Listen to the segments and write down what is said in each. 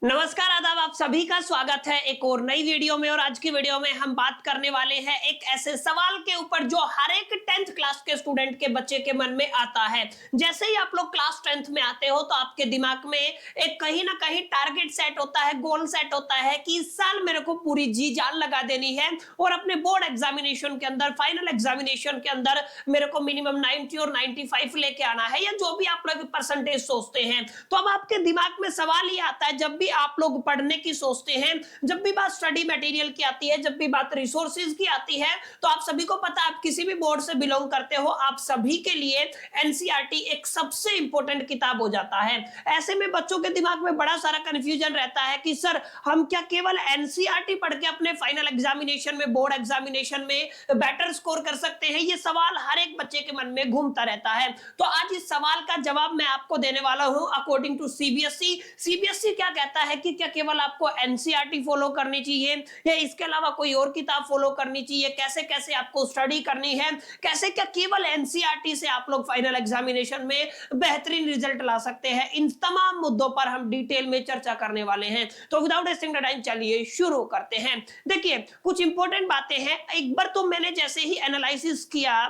नमस्कार आदाब, आप सभी का स्वागत है एक और नई वीडियो में। और आज की वीडियो में हम बात करने वाले हैं एक ऐसे सवाल के ऊपर जो हर एक 10th क्लास के स्टूडेंट के बच्चे के मन में आता है। जैसे ही आप लोग क्लास 10th में आते हो तो आपके दिमाग में एक कहीं ना कहीं टारगेट सेट होता है, गोल सेट होता है कि इस साल मेरे को पूरी जी जान लगा देनी है और अपने बोर्ड एग्जामिनेशन के अंदर, फाइनल एग्जामिनेशन के अंदर मेरे को मिनिमम 90 और 95 लेके आना है, या जो भी आप लोग परसेंटेज सोचते हैं। तो अब आपके दिमाग में सवाल ये आता है, जब भी आप लोग पढ़ने की सोचते हैं, जब भी बात स्टडी मटेरियल की आती है, जब भी बात रिसोर्सेज की आती है, तो आप सभी को पता है, आप किसी भी बोर्ड से बिलोंग करते हो, आप सभी के लिए एनसीईआरटी एक सबसे इंपॉर्टेंट किताब हो जाता है। ऐसे में बच्चों के दिमाग में बड़ा सारा कंफ्यूजन रहता है कि सर हम क्या केवल एनसीईआरटी पढ़ के अपने फाइनल एग्जामिनेशन में, बोर्ड एग्जामिनेशन में बेटर स्कोर कर सकते हैं? ये सवाल हर एक बच्चे के मन में घूमता रहता है। तो आज इस सवाल का जवाब मैं आपको देने वाला हूं अकॉर्डिंग टू सीबीएसई। सीबीएसई क्या कहता है कि क्या केवल आपको एनसीईआरटी फॉलो करनी चाहिए या इसके अलावा कोई और किताब फॉलो करनी चाहिए, कैसे कैसे आपको स्टडी करनी है, कैसे क्या केवल एनसीईआरटी से आप लोग फाइनल एग्जामिनेशन में बेहतरीन रिजल्ट ला सकते हैं। इन तमाम मुद्दों पर हम डिटेल में चर्चा करने वाले हैं। तो विदाउट वेस्टिंग टाइम चलिए शुरू करते हैं। देखिए कुछ इंपॉर्टेंट बातें हैं। एक बार तो मैंने जैसे ही एनालिसिस किया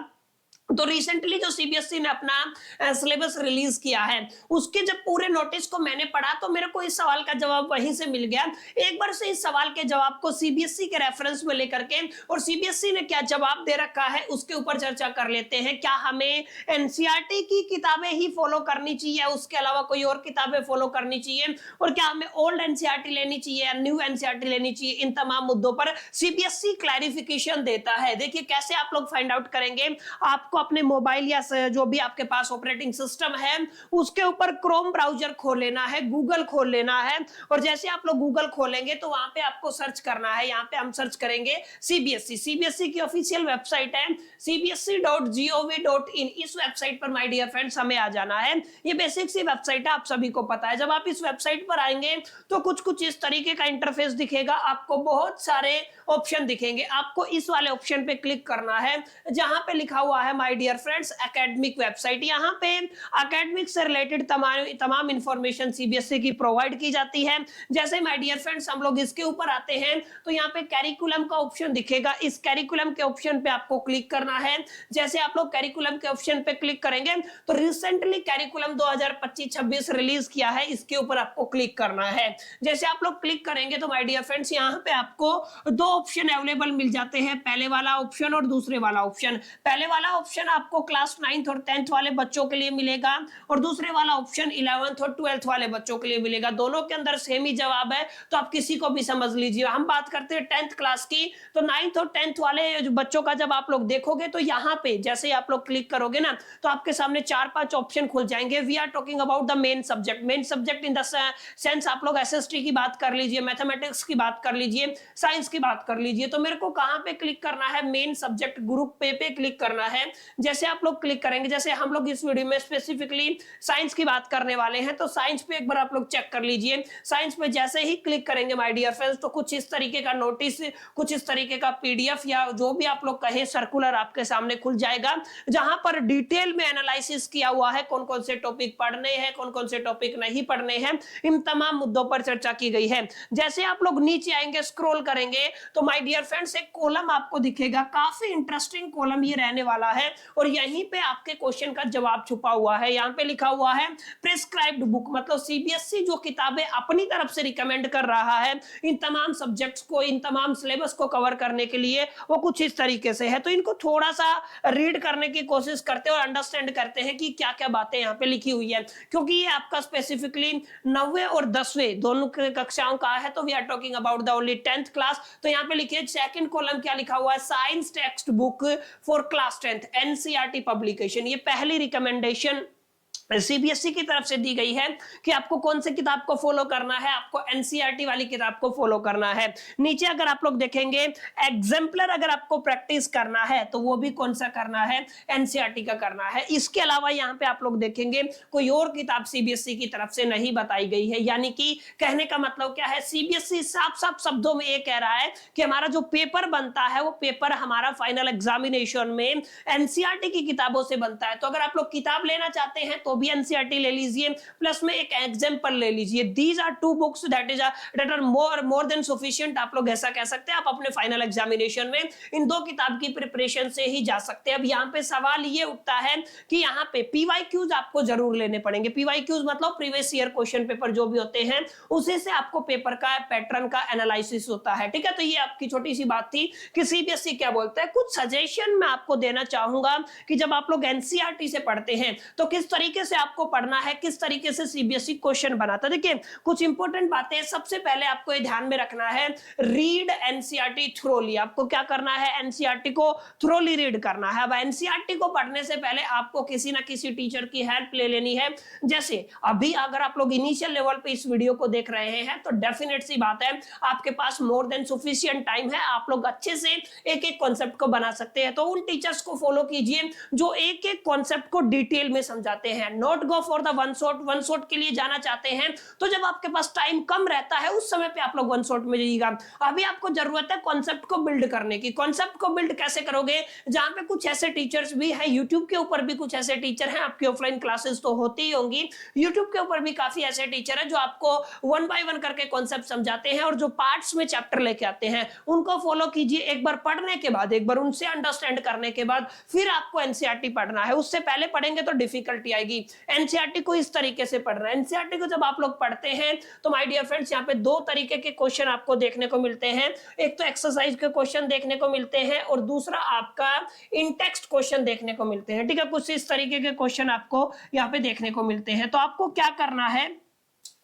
तो रिसेंटली जो सीबीएसई ने अपना सिलेबस रिलीज किया है, उसके जब पूरे नोटिस को मैंने पढ़ा तो मेरे को इस सवाल का जवाब वहीं से मिल गया। एक बार से इस सवाल के जवाब को सीबीएसई के रेफरेंस में लेकर के और सीबीएसई ने क्या जवाब दे रखा है उसके ऊपर चर्चा कर लेते हैं। क्या हमें एनसीईआरटी की किताबें ही फॉलो करनी चाहिए, उसके अलावा कोई और किताबें फॉलो करनी चाहिए, और क्या हमें ओल्ड एनसीईआरटी लेनी चाहिए या न्यू एनसीईआरटी लेनी चाहिए? इन तमाम मुद्दों पर सीबीएसई क्लैरिफिकेशन देता है। देखिए कैसे आप लोग फाइंड आउट करेंगे। आपको अपने मोबाइल या जो भी आपके पास ऑपरेटिंग सिस्टम है उसके ऊपर क्रोम ब्राउजर खोल लेना है, गूगल खोल लेना है, और जैसे आप लोग गूगल खोलेंगे तो वहां पे आपको सर्च करना है। यहाँ पे हम सर्च करेंगे सीबीएसई। सीबीएसई की ऑफिशियल वेबसाइट है cbsc.gov.in। इस वेबसाइट पर माय डियर फ्रेंड्स हमें आ जाना है। ये बेसिक सी वेबसाइट है, आप सभी को पता है। जब आप इस वेबसाइट पर आएंगे तो कुछ इस तरीके का इंटरफेस दिखेगा। आपको बहुत सारे ऑप्शन दिखेंगे। आपको इस वाले ऑप्शन पे क्लिक करना है जहां पे लिखा हुआ है my dear friends academic website. यहाँ पे एकेडमिक से रिलेटेड तमाम इंफॉर्मेशन सीबीएसई की प्रोवाइड की जाती है। जैसे माय डियर फ्रेंड्स हम लोग इसके ऊपर आते हैं तो यहाँ पे कैरिकुलम का ऑप्शन दिखेगा। इस कैरिकुलम के ऑप्शन पे आपको क्लिक करना है। जैसे आप लोग कैरिकुलम के ऑप्शन पे क्लिक करेंगे तो रिसेंटली कैरिकुलम 2025-26 रिलीज किया है, इसके ऊपर आपको क्लिक करना है। जैसे आप लोग क्लिक करेंगे तो माय डियर फ्रेंड्स यहाँ पे आपको दो ऑप्शन अवेलेबल मिल जाते हैं, पहले वाला ऑप्शन और दूसरे वाला ऑप्शन। पहले वाला ऑप्शन आपको क्लास 9th और 10th वाले बच्चों के लिए मिलेगा और दूसरे वाला ऑप्शन 11th और 12th वाले बच्चों के लिए मिलेगा। दोनों के अंदर सेम ही जवाब है, तो आप किसी को भी समझ लीजिए। हम बात करते हैं 10th क्लास की, तो 9th और 10th वाले बच्चों का जब आप लोग देखोगे तो यहाँ पे जैसे ही आप लोग क्लिक करोगे ना तो आपके सामने 4-5 ऑप्शन खुल जाएंगे। We are talking about the main subject. Main subject in the sense आप लोग एसएसटी की बात कर लीजिए, मैथमेटिक्स की बात कर लीजिए, साइंस की बात कर लीजिए। तो मेरे को कहां पे क्लिक करना है? मेन सब्जेक्ट ग्रुप पे क्लिक करना है। जैसे आप लोग क्लिक करेंगे, जैसे हम लोग इस वीडियो में स्पेसिफिकली साइंस की बात करने वाले हैं, तो साइंस पे एक बार आप लोग चेक कर लीजिए। साइंस पे जैसे ही क्लिक करेंगे माय डियर फ्रेंड्स तो कुछ इस तरीके का नोटिस, कुछ इस तरीके का पीडीएफ या जो भी आप लोग कहें सर्कुलर आपके सामने खुल जाएगा, जहां पर डिटेल में एनालिसिस किया हुआ है कौन कौन से टॉपिक पढ़ने हैं, कौन कौन से टॉपिक नहीं पढ़ने हैं। इन तमाम मुद्दों पर चर्चा की गई है। जैसे आप लोग नीचे आएंगे, स्क्रॉल करेंगे तो माय डियर फ्रेंड्स एक कॉलम आपको दिखेगा। काफी इंटरेस्टिंग कॉलम ये रहने वाला है और यहीं पे आपके क्वेश्चन का जवाब छुपा हुआ है। यहाँ पे लिखा हुआ है प्रिस्क्राइब्ड बुक, मतलब सीबीएसई जो किताबें अपनी तरफ से रिकमेंड कर रहा है इन तमाम सब्जेक्ट्स को, इन तमाम सिलेबस को कवर करने के लिए, वो कुछ इस तरीके से है। तो इनको थोड़ा सा रीड करने की कोशिश करते हैं और अंडरस्टैंड करते हैं कि क्या क्या बातें यहाँ पे लिखी हुई है, क्योंकि ये आपका स्पेसिफिकली 9वें और 10वें दोनों कक्षाओं का है। तो we are talking about the only 10th class. तो यहाँ पे लिखिए सेकंड कॉलम क्या लिखा हुआ है? Science text book for class 10th NCERT publication. ये पहली रिकमेंडेशन सीबीएसई की तरफ से दी गई है कि आपको कौन से किताब को फॉलो करना है, आपको एनसीईआरटी वाली किताब को फॉलो करना है। नीचे अगर आप लोग देखेंगे एग्जाम्पलर अगर आपको प्रैक्टिस करना है तो वो भी कौन सा करना है? एनसीईआरटी का करना है। इसके अलावा यहाँ पे आप लोग देखेंगे कोई और किताब सीबीएसई की तरफ से नहीं बताई गई है। यानी कि कहने का मतलब क्या है? सीबीएसई साफ साफ शब्दों में ये कह रहा है कि हमारा जो पेपर बनता है वो पेपर हमारा फाइनल एग्जामिनेशन में एनसीईआरटी की किताबों से बनता है। तो अगर आप लोग किताब लेना चाहते हैं तो भी एनसीईआरटी ले लीजिए, प्लस में एक एग्जाम्पल ले लीजिए। These are two books that are more than sufficient, आप लोग ऐसा कह सकते हैं। आप अपने फाइनल एग्जामिनेशन में इन दो किताब की प्रिपरेशन से ही जा सकते हैं। अब यहाँ पे सवाल ये उठता है कि यहाँ पे पीवाईक्यूज आपको जरूर लेने पड़ेंगे। पीवाईक्यूज मतलब प्रीवियस ईयर क्वेश्चन पेपर जो भी होते हैं उसी से आपको पेपर का पैटर्न का एनालिसिस होता है, ठीक है। तो ये आपकी छोटी सी बात थी कि सीबीएसई क्या बोलता है। कुछ सजेशन मैं आपको देना चाहूंगा कि जब आप लोग एनसीईआरटी से पढ़ते हैं तो किस तरीके से आपको पढ़ना है, किस तरीके से सीबीएसई क्वेश्चन बनाता है। देखिए कुछ इंपॉर्टेंट बातें, सबसे पहले आपको ये ध्यान में रखना है, रीड एनसीईआरटी थ्रोली। आपको क्या करना है, एनसीईआरटी को थ्रोली रीड करना है। अब एनसीईआरटी को पढ़ने से पहले आपको किसी ना किसी टीचर की हेल्प ले लेनी है। जैसे अभी अगर आप लोग इनिशियल लेवल पे इस वीडियो को देख रहे हैं तो डेफिनेट सी बात है आपके पास मोर देन सफिशिएंट टाइम है, आप लोग अच्छे से एक एक कॉन्सेप्ट को बना सकते हैं। तो उन टीचर्स को फॉलो कीजिए जो एक एक कॉन्सेप्ट को डिटेल में समझाते हैं। Not go for the one shot के लिए जाना चाहते हैं तो जब आपके पास टाइम कम रहता है उस समय पे आप लोग वन शॉट में जाइएगा। अभी आपको जरूरत है कॉन्सेप्ट को बिल्ड करने की। कॉन्सेप्ट को बिल्ड कैसे करोगे, जहां पे कुछ ऐसे टीचर्स भी हैं, यूट्यूब के ऊपर भी कुछ ऐसे टीचर हैं, आपकी ऑफलाइन क्लासेस तो होती ही होंगी, यूट्यूब के ऊपर भी काफी ऐसे टीचर हैं जो आपको वन बाय वन करके कॉन्सेप्ट समझाते हैं और जो पार्ट्स में चैप्टर लेके आते हैं उनको फॉलो कीजिए। एक बार पढ़ने के बाद, एक बार उनसे अंडरस्टैंड करने के बाद फिर आपको एनसीईआरटी पढ़ना है। उससे पहले पढ़ेंगे तो डिफिकल्टी आएगी। एनसीईआरटी को इस तरीके से पढ़ना है। एनसीईआरटी को जब आप लोग पढ़ते हैं तो माय डियर फ्रेंड्स यहाँ पे दो तरीके के क्वेश्चन आपको देखने को मिलते हैं। एक तो एक्सरसाइज के क्वेश्चन देखने को मिलते हैं और दूसरा आपका इन टेक्स्ट क्वेश्चन देखने को मिलते हैं, ठीक है। कुछ इस तरीके के क्वेश्चन आपको यहाँ पे देखने को मिलते हैं। तो आपको क्या करना है,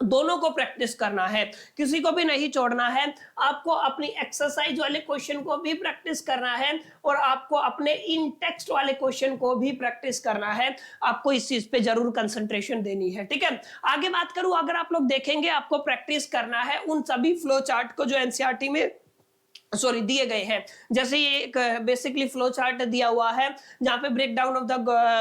दोनों को प्रैक्टिस करना है, किसी को भी नहीं छोड़ना है। आपको अपनी एक्सरसाइज वाले क्वेश्चन को भी प्रैक्टिस करना है और आपको अपने इन टेक्स्ट वाले क्वेश्चन को भी प्रैक्टिस करना है। आपको इस चीज पे जरूर कंसंट्रेशन देनी है, ठीक है। आगे बात करूं, अगर आप लोग देखेंगे आपको प्रैक्टिस करना है उन सभी फ्लो चार्ट को जो एनसीईआरटी में दिए गए हैं। जैसे ये एक बेसिकली फ्लो चार्ट दिया हुआ है जहां पे break down of the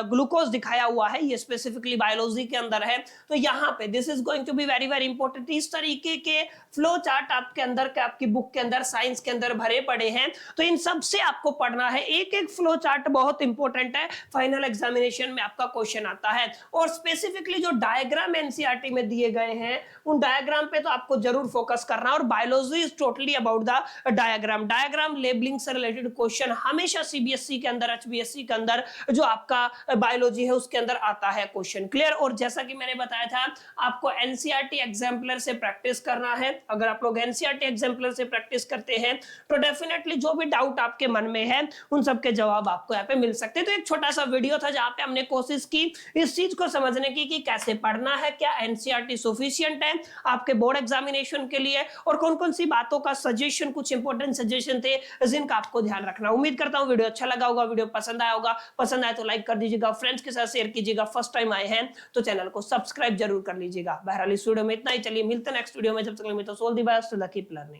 glucose दिखाया हुआ है, ये स्पेसिफिकली बायोलॉजी के अंदर है। तो यहाँ पे this is going to be very very important. इस तरीके के फ्लो चार्ट आपके अंदर के, आपकी बुक के अंदर, साइंस के अंदर भरे पड़े हैं। तो इन सब से आपको पढ़ना है। एक एक फ्लो चार्ट बहुत इंपॉर्टेंट है, फाइनल एग्जामिनेशन में आपका क्वेश्चन आता है। और स्पेसिफिकली जो डायग्राम एनसीईआरटी में दिए गए हैं उन डायग्राम पे तो आपको जरूर फोकस करना। और biology is totally about the diagram labelling से रिलेटेड क्वेश्चन हमेशा सीबीएसई के अंदर, एचबीएसई के अंदर जो आपका बायोलॉजी है उसके अंदर आता है क्वेश्चन, क्लियर। और जैसा कि मैंने बताया था आपको एनसीईआरटी एग्जाम्पलर से प्रैक्टिस करना है। अगर आप लोग एनसीईआरटी एग्जाम्पलर से प्रैक्टिस करते हैं तो डेफिनेटली जो भी डाउट आपके मन में है उन सबके जवाब आपको यहाँ पे मिल सकते हैं। तो एक छोटा सा वीडियो था जहां पे हमने कोशिश की इस चीज को समझने की कि कैसे पढ़ना है, क्या एनसीईआरटी सफिशिएंट है आपके बोर्ड एग्जामिनेशन के लिए, और कौन कौन सी बातों का सजेशन, कुछ इंपॉर्टेंट सजेशन थे जिनका आपको ध्यान रखना। उम्मीद करता हूं वीडियो अच्छा लगा होगा, वीडियो पसंद आया होगा। पसंद आए तो लाइक कर दीजिएगा, फ्रेंड्स के साथ शेयर कीजिएगा। फर्स्ट टाइम आए हैं तो चैनल को सब्सक्राइब जरूर कर लीजिएगा। बहरहाल इस वीडियो में इतना ही, चलिए मिलते हैं नेक्स्ट वीडियो में। जब तक के लिए तो all the best, keep learning.